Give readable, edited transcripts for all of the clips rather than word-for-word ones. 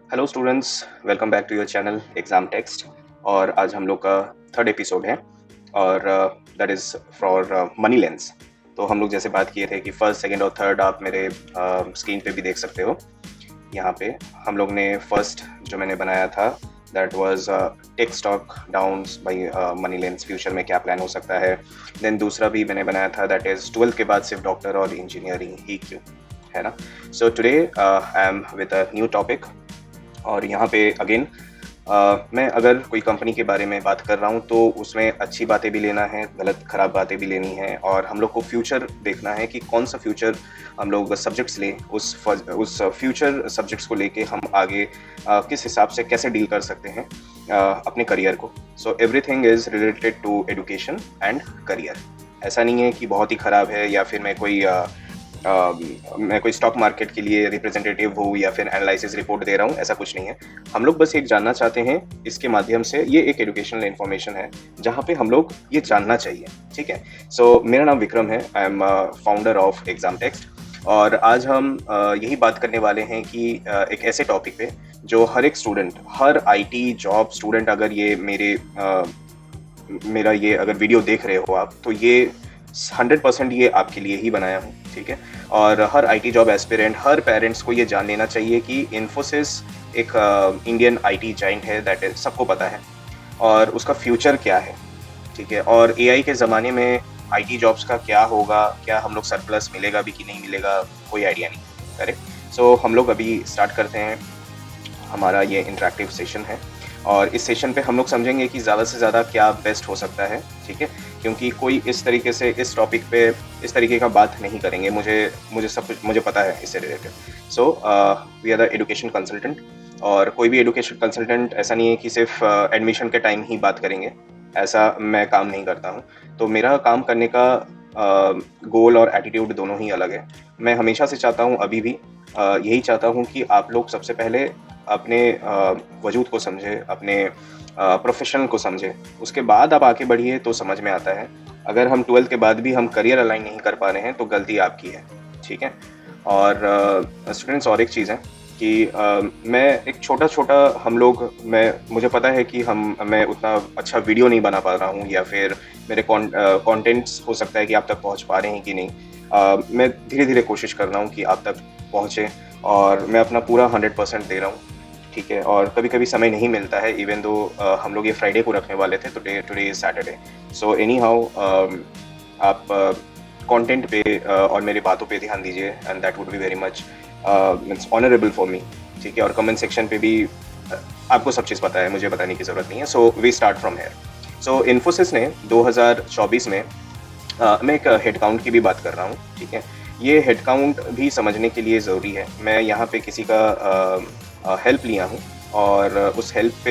Hello students, welcome back to your channel exam text. और आज हम लोग का थर्ड एपिसोड है और that is for money lens. तो हम लोग जैसे बात किए थे कि फर्स्ट, सेकंड और थर्ड आप मेरे स्क्रीन पे भी देख सकते हो। यहाँ पे हम लोग ने फर्स्ट जो मैंने बनाया था that was tech stock downs by money lens, future में क्या प्लान हो सकता है। देन दूसरा भी मैंने बनाया था दैट इज़ 12th के बाद सिर्फ डॉक्टर और इंजीनियरिंग ही क्यों, है ना। So today I am with a new topic. और यहाँ पे अगेन मैं अगर कोई कंपनी के बारे में बात कर रहा हूँ तो उसमें अच्छी बातें भी लेना है, गलत खराब बातें भी लेनी है, और हम लोग को फ्यूचर देखना है कि कौन सा फ्यूचर हम लोग सब्जेक्ट्स लें, उस फ्यूचर सब्जेक्ट्स को लेके हम आगे किस हिसाब से कैसे डील कर सकते हैं अपने करियर को। So everything is related to education and career. ऐसा नहीं है कि बहुत ही ख़राब है या फिर मैं कोई स्टॉक मार्केट के लिए रिप्रेजेंटेटिव हूँ या फिर एनालिसिस रिपोर्ट दे रहा हूँ, ऐसा कुछ नहीं है। हम लोग बस एक जानना चाहते हैं इसके माध्यम से, ये एक एजुकेशनल इन्फॉर्मेशन है जहाँ पे हम लोग ये जानना चाहिए, ठीक है। सो मेरा नाम विक्रम है, I am founder of exam text. और आज हम यही बात करने वाले हैं कि एक ऐसे टॉपिक पे जो हर एक student, her IT job student, अगर ये मेरा ये अगर वीडियो देख रहे हो आप, तो ये 100% ये आपके लिए ही बनाया हूँ, ठीक है। और हर आईटी जॉब एस्पिरेंट, हर पेरेंट्स को ये जान लेना चाहिए कि इन्फोसिस एक इंडियन आईटी जाइंट है, दैट इज सबको पता है, और उसका फ्यूचर क्या है, ठीक है। और एआई के ज़माने में आईटी जॉब्स का क्या होगा, क्या हम लोग सरप्लस मिलेगा भी कि नहीं मिलेगा, कोई आइडिया नहीं, करेक्ट। सो हम लोग अभी स्टार्ट करते हैं हमारा ये इंटरेक्टिव सेशन है। और इस सेशन पे हम लोग समझेंगे कि ज़्यादा से ज़्यादा क्या बेस्ट हो सकता है, ठीक है। क्योंकि कोई इस तरीके से इस टॉपिक पे इस तरीके का बात नहीं करेंगे, मुझे मुझे सब कुछ मुझे पता है इससे related. So we are the education consultant. और कोई भी एजुकेशन कंसल्टेंट ऐसा नहीं है कि सिर्फ एडमिशन के टाइम ही बात करेंगे, ऐसा मैं काम नहीं करता हूँ। तो मेरा काम करने का गोल और एटीट्यूड दोनों ही अलग है। मैं हमेशा से चाहता हूँ, अभी भी यही चाहता हूँ कि आप लोग सबसे पहले अपने वजूद को समझे, अपने प्रोफेशन को समझे, उसके बाद आप आगे बढ़िए तो समझ में आता है। अगर हम 12th के बाद भी हम करियर अलाइन नहीं कर पा रहे हैं तो गलती आपकी है, ठीक है। और स्टूडेंट्स, और एक चीज़ है कि मैं एक छोटा-छोटा हम लोग मैं मुझे पता है कि मैं उतना अच्छा वीडियो नहीं बना पा रहा हूँ, या फिर मेरे कंटेंट्स हो सकता है कि आप तक पहुँच पा रहे हैं कि नहीं। मैं धीरे-धीरे कोशिश कर रहा हूँ कि आप तक पहुँचे, और मैं अपना पूरा 100% दे रहा हूँ, ठीक है। और कभी-कभी समय नहीं मिलता है, इवन दो हम लोग ये फ्राइडे को रखने वाले थे, today is Saturday. So any how आप कंटेंट पे और मेरी बातों पे ध्यान दीजिए, and that would be very much means honourable for me, ठीक है। और कमेंट सेक्शन पे भी आपको सब चीज़ पता है, मुझे बताने की ज़रूरत नहीं है। So we start from here. So Infosys ने 2024 में मैं एक हेड काउंट की भी बात कर रहा हूँ, ठीक है। ये हेड काउंट भी समझने के लिए ज़रूरी है। मैं यहाँ पे किसी का हेल्प लिया हूँ, और उस हेल्प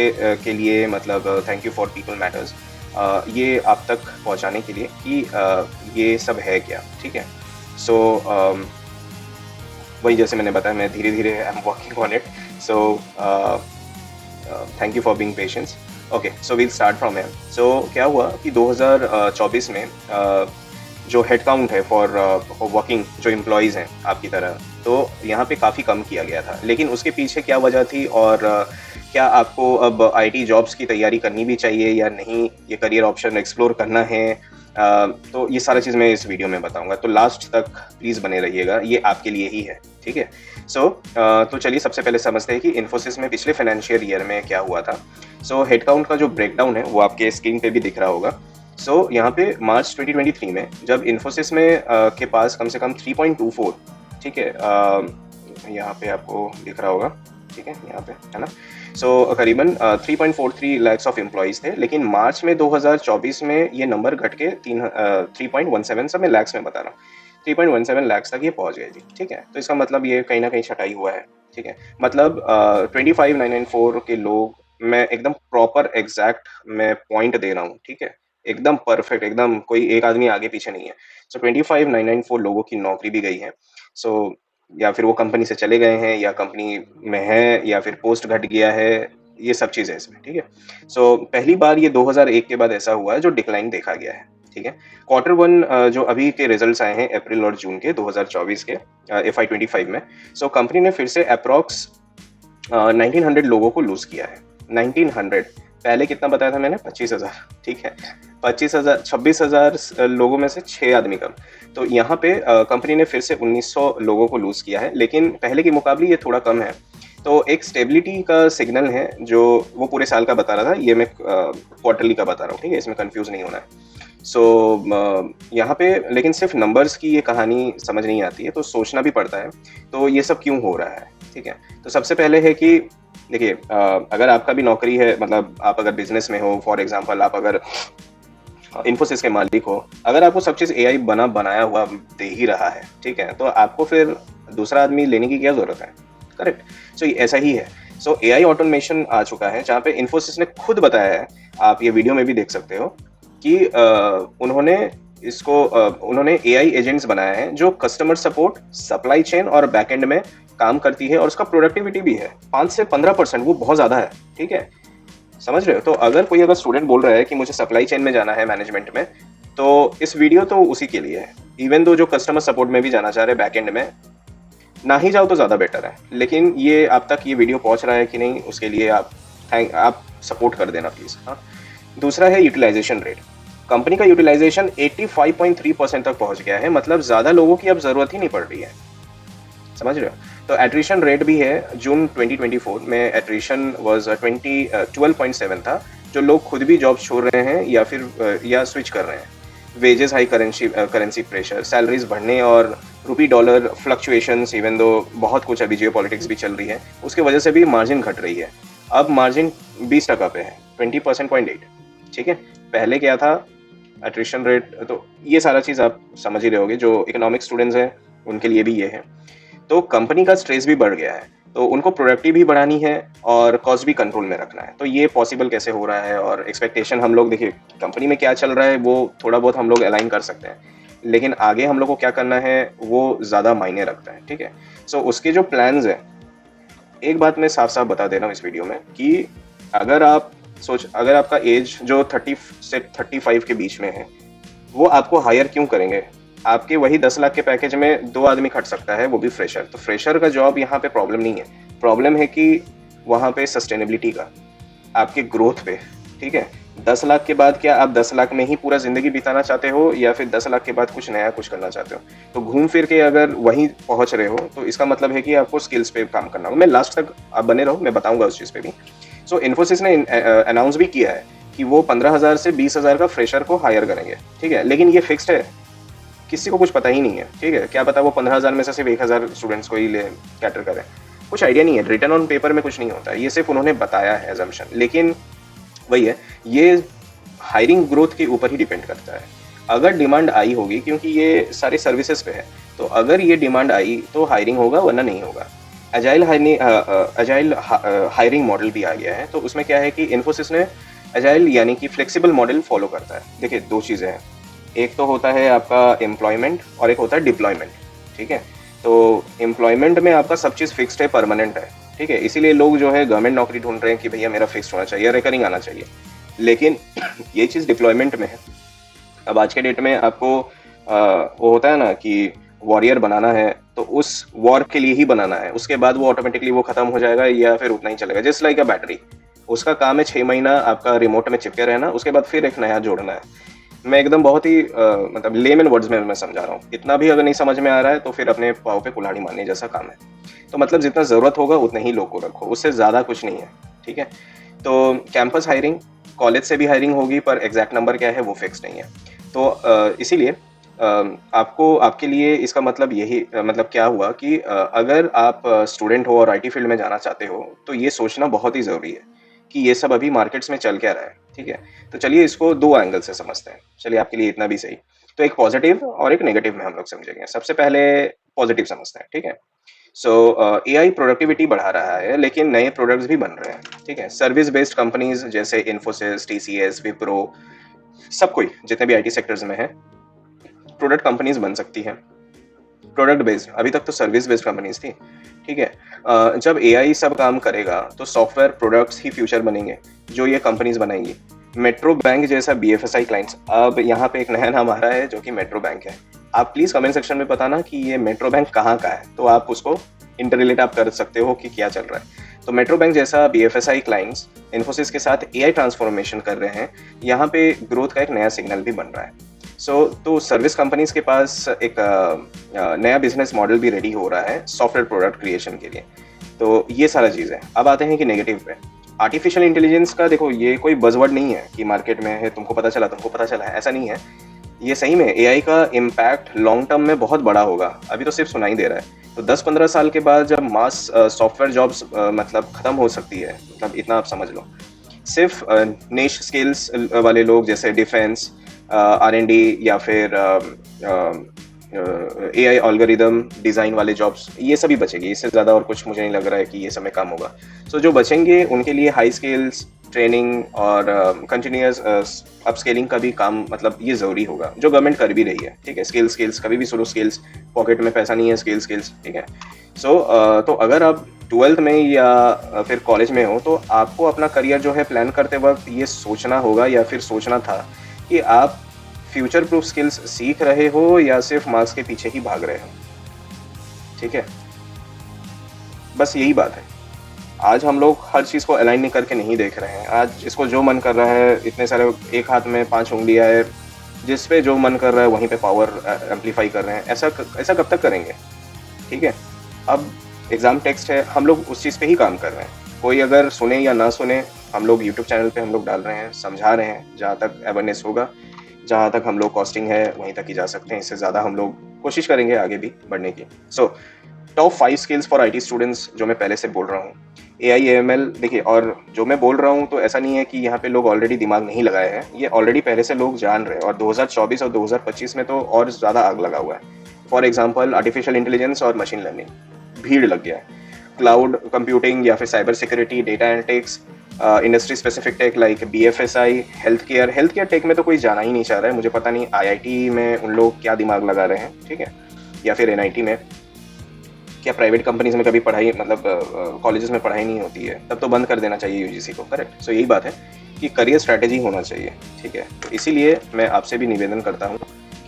के लिए मतलब thank you for people matters, ये आप तक पहुँचाने के लिए कि ये सब है क्या, ठीक है। सो वही जैसे मैंने बताया, मैं धीरे-धीरे I am working on it. So thank you for being patience. Okay, so we'll start from here. So क्या हुआ कि 2024 में जो हेड काउंट है फॉर वर्किंग जो एम्प्लॉयज़ हैं आपकी तरह, तो यहाँ पे काफ़ी कम किया गया था। लेकिन उसके पीछे क्या वजह थी, और क्या आपको अब आईटी जॉब्स की तैयारी करनी भी चाहिए या नहीं, ये करियर ऑप्शन एक्सप्लोर करना है, तो ये सारा चीज़ मैं इस वीडियो में बताऊँगा। तो लास्ट तक प्लीज़ बने रहिएगा, ये आपके लिए ही है, ठीक है। सो तो चलिए सबसे पहले समझते हैं कि इन्फोसिस में पिछले फाइनेंशियल ईयर में क्या हुआ था। सो हेड काउंट का जो ब्रेकडाउन है वो आपके स्क्रीन पे भी दिख रहा होगा। सो यहाँ पे मार्च 2023 में जब इन्फोसिस में के पास कम से कम 3.24, ठीक है, यहाँ पे आपको दिख रहा होगा, ठीक है, यहाँ पे है ना। सो करीबन 3.43 लैक्स ऑफ एम्प्लॉयज़ थे, लेकिन मार्च में 2024 में ये नंबर घट के 3.17, सब मैं लैक्स में बता रहा हूँ, 3.17 लैक्स तक ये पहुँच गए जी, ठीक है। तो इसका मतलब ये कहीं ना कहीं छटाई हुआ है, ठीक है। मतलब 25,994 के लोग, मैं एकदम प्रॉपर एग्जैक्ट मैं पॉइंट दे रहा हूँ, ठीक है, एकदम परफेक्ट, एकदम कोई एक आदमी आगे पीछे नहीं है। सो 25,994 लोगों की नौकरी भी गई है। सो या फिर वो कंपनी से चले गए हैं, या कंपनी में है, या फिर पोस्ट घट गया है, ये सब चीज़ें इसमें, ठीक है। सो पहली बार ये 2001 के बाद ऐसा हुआ है जो डिक्लाइन देखा गया है, ठीक है। क्वार्टर वन जो अभी के रिजल्ट्स आए हैं अप्रैल और जून के 2024 के FY 25 में। सो कंपनी ने फिर से अप्रॉक्स 1900 लोगों को लूज किया है। 1900, पहले कितना बताया था मैंने? 25,000, ठीक है। 25,000, 26,000 लोगों में से 6 आदमी कम। तो यहाँ पे कंपनी ने फिर से 1900 लोगों को लूज किया है, लेकिन पहले के मुकाबले ये थोड़ा कम है। तो एक स्टेबिलिटी का सिग्नल है जो वो पूरे साल का बता रहा था, ये मैं क्वार्टरली का बता रहा हूँ, ठीक है, इसमें कंफ्यूज नहीं होना है। यहाँ पे लेकिन सिर्फ नंबर्स की ये कहानी समझ नहीं आती है, तो सोचना भी पड़ता है, तो ये सब क्यों हो रहा है, ठीक है। तो सबसे पहले है कि देखिए, अगर आपका भी नौकरी है, मतलब आप अगर बिजनेस में हो, फॉर एग्जांपल आप अगर इन्फोसिस के मालिक हो, अगर आपको सब चीज़ एआई बनाया हुआ दे ही रहा है, ठीक है, तो आपको फिर दूसरा आदमी लेने की क्या ज़रूरत है, करेक्ट। सो ऐसा ही है। सो एआई ऑटोमेशन आ चुका है, जहाँ पे इन्फोसिस ने खुद बताया है, आप ये वीडियो में भी देख सकते हो कि उन्होंने एआई एजेंट्स बनाए हैं जो कस्टमर सपोर्ट, सप्लाई चेन और बैकएंड में काम करती है, और उसका प्रोडक्टिविटी भी है 5 से 15%, वो बहुत ज़्यादा है, ठीक है, समझ रहे हो। तो अगर स्टूडेंट बोल रहा है कि मुझे सप्लाई चेन में जाना है, मैनेजमेंट में, तो इस वीडियो तो उसी के लिए है। इवन दो जो कस्टमर सपोर्ट में भी जाना चाह रहे हैं, बैकएंड में, ना ही जाओ तो ज़्यादा बेटर है। लेकिन ये आप तक ये वीडियो पहुंच रहा है कि नहीं, उसके लिए आप सपोर्ट कर देना प्लीज़। हाँ, दूसरा है यूटिलाइजेशन रेट। कंपनी का यूटिलाइजेशन 85.3% तक पहुंच गया है, मतलब ज़्यादा लोगों की अब ज़रूरत ही नहीं पड़ रही है, समझ रहे हो। तो एट्रिशन रेट भी है, जून 2024 में एट्रिशन वाज 12.7 था, जो लोग खुद भी जॉब छोड़ रहे हैं या स्विच कर रहे हैं। Wages high, currency pressure, salaries बढ़ने और rupee dollar fluctuations, even though बहुत कुछ अभी जियो पॉलिटिक्स भी चल रही है, उसके वजह से भी मार्जिन घट रही है। अब मार्जिन 20% पे है, 20.8, ठीक है। पहले क्या था एट्रिशन रेट, तो ये सारा चीज़ आप समझ ही रहे होगे, जो इकोनॉमिक स्टूडेंट्स हैं उनके लिए भी ये है। तो कंपनी का स्ट्रेस भी बढ़ गया है, तो उनको प्रोडक्टिविटी भी बढ़ानी है और कॉस्ट भी कंट्रोल में रखना है। तो ये पॉसिबल कैसे हो रहा है, और एक्सपेक्टेशन हम लोग, देखिए कंपनी में क्या चल रहा है वो थोड़ा बहुत हम लोग अलाइन कर सकते हैं, लेकिन आगे हम लोग को क्या करना है वो ज़्यादा मायने रखता है, ठीक है। सो उसके जो प्लान्स हैं, एक बात मैं साफ साफ बता दे रहा हूँ इस वीडियो में कि अगर आपका एज जो 30 से 35 के बीच में है, वो आपको हायर क्यों करेंगे? आपके वही 10 लाख के पैकेज में 2 आदमी खट सकता है, वो भी फ्रेशर। तो फ्रेशर का जॉब यहाँ पे प्रॉब्लम नहीं है, प्रॉब्लम है कि वहाँ पे सस्टेनेबिलिटी का, आपके ग्रोथ पे, ठीक है। 10 लाख के बाद क्या आप 10 लाख में ही पूरा जिंदगी बिताना चाहते हो, या फिर 10 लाख के बाद कुछ नया कुछ करना चाहते हो? तो घूम फिर के अगर वहीं पहुंच रहे हो, तो इसका मतलब है कि आपको स्किल्स पे काम करना होगा। मैं लास्ट तक आप बने रहो, मैं बताऊंगा उस चीज़ पे भी। सो इन्फोसिस ने अनाउंस भी किया है कि वो 15,000 से 20,000 का फ्रेशर को हायर करेंगे, ठीक है, लेकिन ये फिक्स्ड है, किसी को कुछ पता ही नहीं है, ठीक है। क्या पता वो 15,000 में से सिर्फ 1,000 स्टूडेंट्स को ही कैटर करें, कुछ आइडिया नहीं है। रिटर्न ऑन पेपर में कुछ नहीं होता है, ये सिर्फ उन्होंने बताया है एजम्पशन। लेकिन वही है, ये हायरिंग ग्रोथ के ऊपर ही डिपेंड करता है। अगर डिमांड आई होगी, क्योंकि ये सारे सर्विसेज पे है, तो अगर ये डिमांड आई तो हायरिंग होगा, वरना नहीं होगा। अजाइल हायरिंग मॉडल भी आ गया है, तो उसमें क्या है कि इन्फोसिस ने अजाइल यानी कि फ्लेक्सिबल मॉडल फॉलो करता है। देखिए, दो चीज़ें हैं, एक तो होता है आपका एम्प्लॉयमेंट और एक होता है डिप्लॉयमेंट, ठीक है। तो एम्प्लॉयमेंट में आपका सब चीज़ फिक्स्ड है, परमानेंट है, ठीक है, इसीलिए लोग जो है गवर्नमेंट नौकरी ढूंढ रहे हैं कि भैया मेरा फिक्स होना चाहिए, रिकरिंग आना चाहिए। लेकिन ये चीज़ डिप्लॉयमेंट में है। अब आज के डेट में आपको वो होता है ना कि वॉरियर बनाना है, तो उस वॉर के लिए ही बनाना है, उसके बाद वो ऑटोमेटिकली वो खत्म हो जाएगा या फिर उतना ही चलेगा। जस्ट लाइक अ बैटरी, उसका काम है 6 महीना आपका रिमोट में चिपके रहना, उसके बाद फिर एक नया जोड़ना है। मैं एकदम बहुत ही मतलब लेमन वर्ड्स में मैं समझा रहा हूँ। इतना भी अगर नहीं समझ में आ रहा है तो फिर अपने पाँव पे कुल्हाड़ी मारने जैसा काम है। तो मतलब जितना ज़रूरत होगा उतने ही लोग को रखो, उससे ज़्यादा कुछ नहीं है, ठीक है। तो कैंपस हायरिंग, कॉलेज से भी हायरिंग होगी, पर एग्जैक्ट नंबर क्या है वो फिक्स नहीं है। तो इसीलिए आपके लिए इसका मतलब यही मतलब क्या हुआ कि अगर आप स्टूडेंट हो और आईटी फील्ड में जाना चाहते हो, तो ये सोचना बहुत ही ज़रूरी है कि ये सब अभी मार्केट्स में चल क्या रहा है, ठीक है। तो चलिए इसको दो एंगल से समझते हैं। चलिए आपके लिए इतना भी सही। तो एक पॉजिटिव और एक नेगेटिव में हम लोग समझेंगे। सबसे पहले पॉजिटिव समझते हैं, ठीक है। सो एआई प्रोडक्टिविटी बढ़ा रहा है, लेकिन नए प्रोडक्ट्स भी बन रहे हैं, ठीक है। सर्विस बेस्ड कंपनीज जैसे इन्फोसिस, टीसीएस, विप्रो, सब कोई जितने भी आईटी सेक्टर्स में है, प्रोडक्ट कंपनीज बन सकती हैं। प्रोडक्ट बेस्ड, अभी तक तो सर्विस बेस्ड कंपनीज थी, ठीक है। जब एआई सब काम करेगा तो सॉफ्टवेयर प्रोडक्ट्स ही फ्यूचर बनेंगे जो ये कंपनीज बनाएंगी। मेट्रो बैंक जैसा बीएफएसआई क्लाइंट्स, अब यहाँ पे एक नया नाम आ रहा है जो कि मेट्रो बैंक है। आप प्लीज कमेंट सेक्शन में बताना कि ये मेट्रो बैंक कहाँ का है, तो आप उसको इंटररिलेट आप कर सकते हो कि क्या चल रहा है। तो मेट्रो बैंक जैसा बीएफएसआई क्लाइंट्स इन्फोसिस के साथ एआई ट्रांसफॉर्मेशन कर रहे हैं, यहाँ पे ग्रोथ का एक नया सिग्नल भी बन रहा है। तो सर्विस कंपनीज के पास एक नया बिजनेस मॉडल भी रेडी हो रहा है सॉफ्टवेयर प्रोडक्ट क्रिएशन के लिए। तो ये सारा चीज़ है। अब आते हैं कि नेगेटिव पे। आर्टिफिशियल इंटेलिजेंस का देखो, ये कोई बज़वर्ड नहीं है कि मार्केट में है, तुमको पता चला है, ऐसा नहीं है। ये सही में एआई का इम्पैक्ट लॉन्ग टर्म में बहुत बड़ा होगा, अभी तो सिर्फ सुनाई दे रहा है। तो 10-15 साल के बाद जब मास सॉफ्टवेयर जॉब्स मतलब खत्म हो सकती है, मतलब इतना आप समझ लो, सिर्फ निश स्किल्स वाले लोग जैसे डिफेंस, आर&डी या फिर एआई एल्गोरिदम डिज़ाइन वाले जॉब्स, ये सभी बचेगी। इससे ज़्यादा और कुछ मुझे नहीं लग रहा है कि ये समय कम होगा। सो जो बचेंगे उनके लिए हाई स्किल्स ट्रेनिंग और कंटिन्यूअस अपस्केलिंग का भी काम, मतलब ये ज़रूरी होगा, जो गवर्नमेंट कर भी रही है। ठीक है, स्किल्स कभी भी सुनो, स्किल्स पॉकेट में पैसा नहीं है, स्किल्स। ठीक है। तो अगर आप 12th में या फिर कॉलेज में हो तो आपको अपना करियर जो है प्लान करते वक्त ये सोचना होगा या फिर सोचना था कि आप फ्यूचर प्रूफ स्किल्स सीख रहे हो या सिर्फ मार्क्स के पीछे ही भाग रहे हो। ठीक है, बस यही बात है। आज हम लोग हर चीज़ को अलाइन नहीं करके नहीं देख रहे हैं। आज इसको जो मन कर रहा है, इतने सारे, एक हाथ में 5 उंगलियां है, जिस पे जो मन कर रहा है वहीं पे पावर एम्पलीफाई कर रहे हैं। ऐसा कब तक करेंगे? ठीक है, अब एग्ज़ाम टेक्स्ट है, हम लोग उस चीज़ पे ही काम कर रहे हैं। कोई अगर सुने या ना सुने, हम लोग यूट्यूब चैनल पे हम लोग डाल रहे हैं, समझा रहे हैं, जहाँ तक अवेयरनेस होगा, जहाँ तक हम लोग कॉस्टिंग है वहीं तक ही जा सकते हैं। इससे ज़्यादा हम लोग कोशिश करेंगे आगे भी बढ़ने की। So top 5 skills for IT students जो मैं पहले से बोल रहा हूँ, एआई एएमएल। देखिए, और जो मैं बोल रहा हूँ तो ऐसा नहीं है कि यहाँ पे लोग ऑलरेडी दिमाग नहीं लगाए हैं, ये ऑलरेडी पहले से लोग जान रहे हैं, और 2024 और 2025 में तो और ज़्यादा आग लगा हुआ है। फॉर एग्जाम्पल, आर्टिफिशियल इंटेलिजेंस और मशीन लर्निंग, भीड़ लग गया है। क्लाउड कंप्यूटिंग या फिर cyber security, data analytics, industry specific tech like BFSI, health care tech में तो कोई जाना ही नहीं चाह रहा है। मुझे पता नहीं आईआईटी में उन लोग क्या दिमाग लगा रहे हैं। ठीक है, या फिर एनआईटी में, क्या प्राइवेट कंपनीज में कभी पढ़ाई, मतलब कॉलेजेस में पढ़ाई नहीं होती है, तब तो बंद कर देना चाहिए यूजीसी को। करेक्ट। सो यही बात है कि करियर स्ट्रैटेजी होना चाहिए। ठीक है, तो इसीलिए मैं आपसे भी निवेदन करता हूँ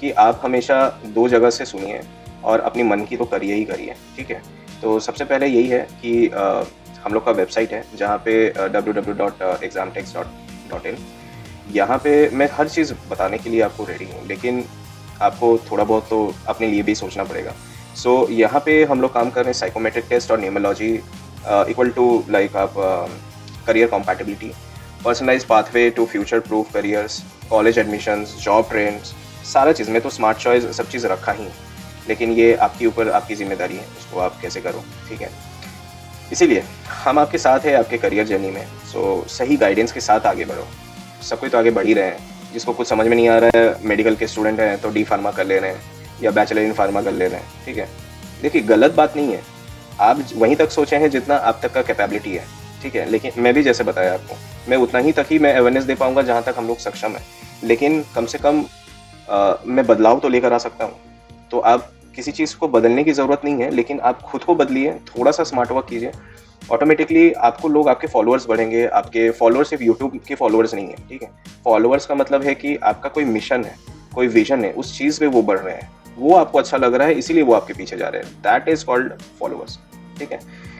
कि आप हमेशा 2 जगह से सुनिए और अपनी मन की तो करिए ही करिए। ठीक है, तो सबसे पहले यही है कि हम लोग का वेबसाइट है जहाँ पे www.examtex.in, यहाँ पे मैं हर चीज़ बताने के लिए आपको रेडी हूँ, लेकिन आपको थोड़ा बहुत तो अपने लिए भी सोचना पड़ेगा। सो यहाँ पे हम लोग काम कर रहे हैं साइकोमेट्रिक टेस्ट और न्यूमोलॉजी इक्वल टू लाइक आप career compatibility, personalize pathway to future proof careers, college admissions, job trends, सारा चीज़ में तो स्मार्ट चॉइस सब चीज़ रखा ही, लेकिन ये आपके ऊपर, आपकी जिम्मेदारी है, उसको आप कैसे करो। ठीक है, इसीलिए हम आपके साथ हैं आपके करियर जर्नी में। सो सही गाइडेंस के साथ आगे बढ़ो। सब कोई तो आगे बढ़ ही रहे हैं। जिसको कुछ समझ में नहीं आ रहा है, मेडिकल के स्टूडेंट हैं तो डी फार्मा कर ले रहे हैं या बैचलर इन फार्मा कर ले रहे हैं। ठीक है, देखिए गलत बात नहीं है, आप वहीं तक सोचे हैं जितना आप तक का कैपेबिलिटी है। ठीक है, लेकिन मैं भी जैसे बताया आपको, मैं उतना ही तक ही मैं अवेयरनेस दे पाऊंगा जहाँ तक हम लोग सक्षम है, लेकिन कम से कम मैं बदलाव तो लेकर आ सकता हूँ। तो आप किसी चीज़ को बदलने की ज़रूरत नहीं है, लेकिन आप खुद को बदलिए, थोड़ा सा स्मार्ट वर्क कीजिए, ऑटोमेटिकली आपको लोग, आपके फॉलोअर्स बढ़ेंगे। आपके फॉलोअर्स सिर्फ यूट्यूब के फॉलोअर्स नहीं है। ठीक है, फॉलोअर्स का मतलब है कि आपका कोई मिशन है, कोई विजन है, उस चीज़ पे वो बढ़ रहे हैं, वो आपको अच्छा लग रहा है, इसीलिए वो आपके पीछे जा रहे हैं। That is called followers. ठीक है,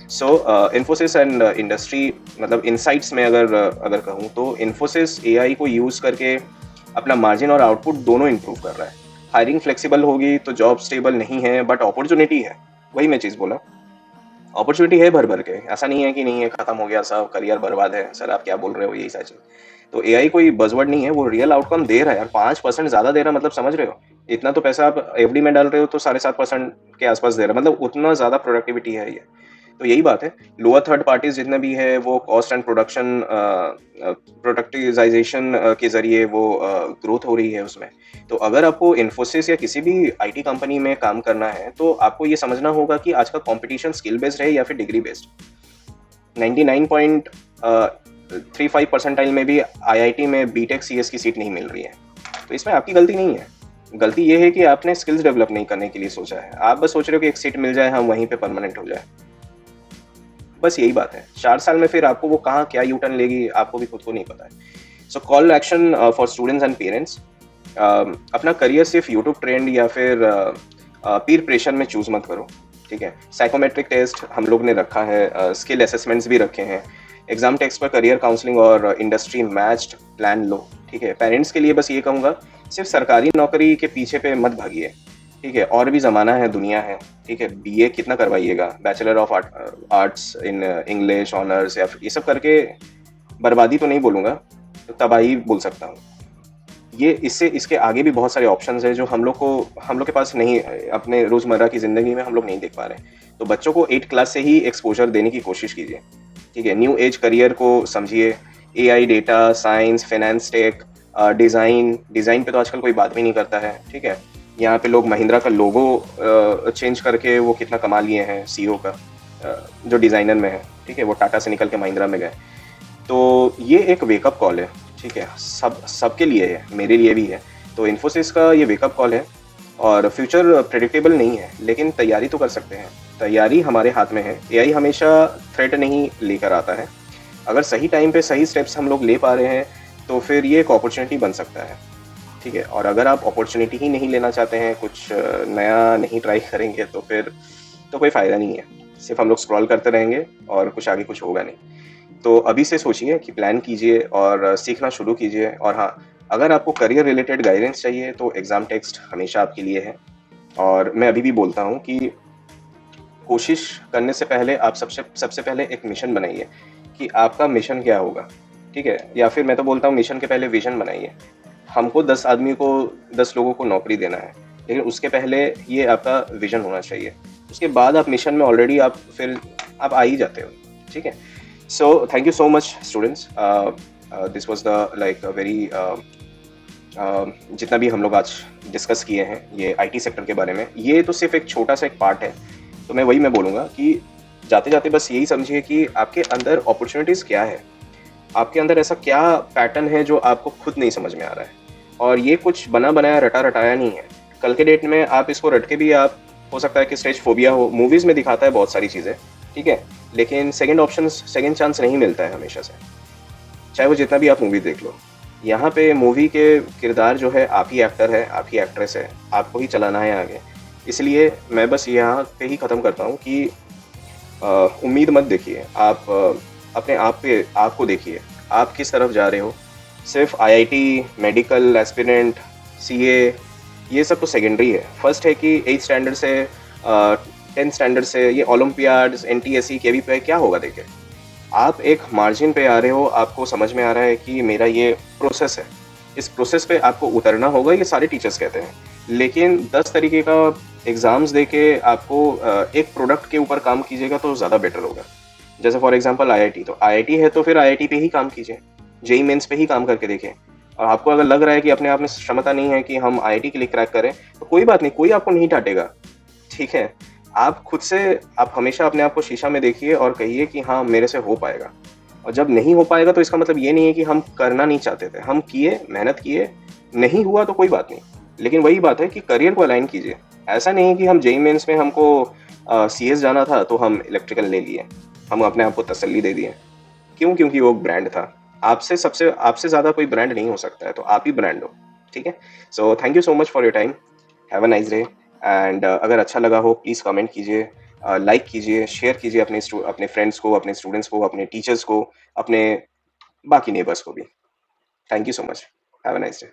सो इन्फोसिस एंड इंडस्ट्री, मतलब इनसाइट्स में अगर कहूँ तो इन्फोसिस एआई को यूज़ करके अपना मार्जिन और आउटपुट दोनों इंप्रूव कर रहा है। हायरिंग फ्लेक्सिबल होगी तो जॉब स्टेबल नहीं है, बट अपॉर्चुनिटी है। वही मैं चीज़ बोला, अपॉर्चुनिटी है भर भर के, ऐसा नहीं है कि नहीं है, खत्म हो गया सब, करियर बर्बाद है। सर आप क्या बोल रहे हो, यही सच है। तो एआई कोई बज़वर्ड नहीं है, वो रियल आउटकम दे रहा है यार। 5% ज़्यादा दे रहा है, मतलब समझ रहे हो, इतना तो पैसा आप एफडी में डाल रहे हो तो 7.5% के आसपास दे रहा है, मतलब उतना ज़्यादा प्रोडक्टिविटी है ये। तो यही बात है, लोअर थर्ड पार्टीज जितने भी है वो कॉस्ट एंड प्रोडक्शन प्रोडक्टिवाइजेशन के जरिए वो ग्रोथ हो रही है उसमें। तो अगर आपको इन्फोसिस या किसी भी आईटी कंपनी में काम करना है तो आपको ये समझना होगा कि आज का कंपटीशन स्किल बेस्ड है या फिर डिग्री बेस्ड। 99.35 परसेंटाइल में भी आईआईटी में बीटेक सीएस की सीट नहीं मिल रही है। तो इसमें आपकी गलती नहीं है, गलती ये है कि आपने स्किल्स डेवलप नहीं करने के लिए सोचा है। आप बस सोच रहे हो कि एक सीट मिल जाए, हम वहीं पे परमानेंट हो जाए, बस यही बात है। 4 साल में फिर आपको वो कहाँ क्या यू टर्न लेगी, आपको भी खुद को नहीं पता है। So call action for students and parents, अपना करियर सिर्फ यूट्यूब ट्रेंड या फिर पीर प्रेशर में चूज मत करो। ठीक है? साइकोमेट्रिक टेस्ट हम लोग ने रखा है, स्किल असेसमेंट्स भी रखे हैं। एग्ज़ाम टेक्स्ट पर करियर काउंसलिंग और इंडस्ट्री मैच्ड प्लान लो, ठीक है? पेरेंट्स के लिए बस ये कहूँगा, सिर्फ़ सरकारी नौकरी के पीछे पे मत भागिए, ठीक है? और भी ज़माना है, दुनिया है, ठीक है? बीए कितना करवाइएगा? Bachelor of arts in English honours या फिर ये सब करके बर्बादी तो नहीं बोलूँगा, तो तबाही बोल सकता हूँ। ये इससे इसके आगे भी बहुत सारे ऑप्शंस हैं जो हम लोग के पास नहीं, अपने रोज़मर्रा की ज़िंदगी में हम लोग नहीं देख पा रहे हैं। तो बच्चों को 8 क्लास से ही एक्सपोज़र देने की कोशिश कीजिए, ठीक है? न्यू एज करियर को समझिए, AI, data science, finance, tech, design पे तो आजकल कोई बात भी नहीं करता है, ठीक है? यहाँ पे लोग महिंद्रा का लोगो चेंज करके वो कितना कमा लिए हैं सीईओ का, जो डिज़ाइनर में है, ठीक है? वो टाटा से निकल के महिंद्रा में गए। तो ये एक वेकअप कॉल है, ठीक है? सबके लिए है, मेरे लिए भी है। तो इन्फोसिस का ये वेकअप कॉल है और फ्यूचर प्रेडिक्टेबल नहीं है, लेकिन तैयारी तो कर सकते हैं। तैयारी हमारे हाथ में है। एआई हमेशा थ्रेट नहीं लेकर आता है। अगर सही टाइम पे सही स्टेप्स हम लोग ले पा रहे हैं, तो फिर ये एक अपॉर्च्युनिटी बन सकता है, ठीक है? और अगर आप अपॉर्च्युनिटी ही नहीं लेना चाहते हैं, कुछ नया नहीं ट्राई करेंगे, तो फिर तो कोई फ़ायदा नहीं है। सिर्फ़ हम लोग स्क्रॉल करते रहेंगे और कुछ होगा नहीं। तो अभी से सोचिए कि प्लान कीजिए और सीखना शुरू कीजिए। और हाँ, अगर आपको करियर रिलेटेड गाइडेंस चाहिए तो एग्ज़ाम टेक्स्ट हमेशा आपके लिए है। और मैं अभी भी बोलता हूँ कि कोशिश करने से पहले आप सबसे सबसे पहले एक मिशन बनाइए कि आपका मिशन क्या होगा, ठीक है? या फिर मैं तो बोलता हूँ मिशन के पहले विज़न बनाइए। हमको 10 लोगों को नौकरी देना है, लेकिन उसके पहले ये आपका विज़न होना चाहिए। उसके बाद आप मिशन में ऑलरेडी आप आ ही जाते हो, ठीक है? So thank you so much, students. This was the like a very जितना भी हम लोग आज डिस्कस किए हैं ये आईटी सेक्टर के बारे में, ये तो सिर्फ एक छोटा सा एक पार्ट है। तो मैं बोलूँगा कि जाते जाते बस यही समझिए कि आपके अंदर अपॉर्चुनिटीज़ क्या है, आपके अंदर ऐसा क्या पैटर्न है जो आपको खुद नहीं समझ में आ रहा है। और ये कुछ बना बनाया रटा रटाया नहीं है। कल के डेट में आप इसको रट के भी आप, हो सकता है कि स्टेज फोबिया हो, मूवीज़ में दिखाता है बहुत सारी चीज़ें, ठीक है? लेकिन सेकंड चांस नहीं मिलता है हमेशा से, चाहे वो जितना भी आप मूवी देख लो। यहाँ पे मूवी के किरदार जो है, आप ही एक्टर है, आप ही एक्ट्रेस है, आपको ही चलाना है आगे। इसलिए मैं बस यहाँ पे ही ख़त्म करता हूँ कि उम्मीद मत देखिए, आप अपने आप को देखिए, आप किस तरफ जा रहे हो। सिर्फ आईआईटी, मेडिकल एस्पिरेंट, सीए, ये सब तो सेकेंडरी है। फर्स्ट है कि 8th स्टैंडर्ड से 10th स्टैंडर्ड से ये ओलंपियाड्स, एनटीएससी, केवीपीआई क्या होगा देखिए। आप एक मार्जिन पे आ रहे हो, आपको समझ में आ रहा है कि मेरा ये प्रोसेस है। इस प्रोसेस पे आपको उतरना होगा, ये सारे टीचर्स कहते हैं। लेकिन 10 तरीके का एग्ज़ाम्स देके आपको एक प्रोडक्ट के ऊपर काम कीजिएगा तो ज़्यादा बेटर होगा। जैसे फॉर एग्ज़ाम्पल आईआईटी, तो आईआईटी है तो फिर आईआईटी पे ही काम कीजिए। जेईई मेंस पे ही काम करके देखें। और आपको अगर लग रहा है कि अपने आप में क्षमता नहीं है कि हम आईआईटी के लिए क्रैक करें, तो कोई बात नहीं, कोई आपको नहीं डाँटेगा, ठीक है? आप खुद से आप हमेशा अपने आप को शीशा में देखिए और कहिए कि हाँ, मेरे से हो पाएगा। और जब नहीं हो पाएगा तो इसका मतलब ये नहीं है कि हम करना नहीं चाहते थे। हम किए, मेहनत किए, नहीं हुआ तो कोई बात नहीं। लेकिन वही बात है कि करियर को अलाइन कीजिए। ऐसा नहीं है कि हम जेईई मेंस में हमको सीएस जाना था तो हम इलेक्ट्रिकल ले लिए। हम अपने आप को तसल्ली दे दिए। क्यों? क्योंकि वो ब्रांड था। आपसे ज़्यादा कोई ब्रांड नहीं हो सकता है, तो आप ही ब्रांड हो, ठीक है? सो thank you so much for your time. Have a nice day. And अगर अच्छा लगा हो प्लीज़ कमेंट कीजिए, लाइक कीजिए, शेयर कीजिए अपने फ्रेंड्स को, अपने स्टूडेंट्स को, अपने टीचर्स को, अपने बाकी नेबर्स को भी। Thank you so much. Have a nice day.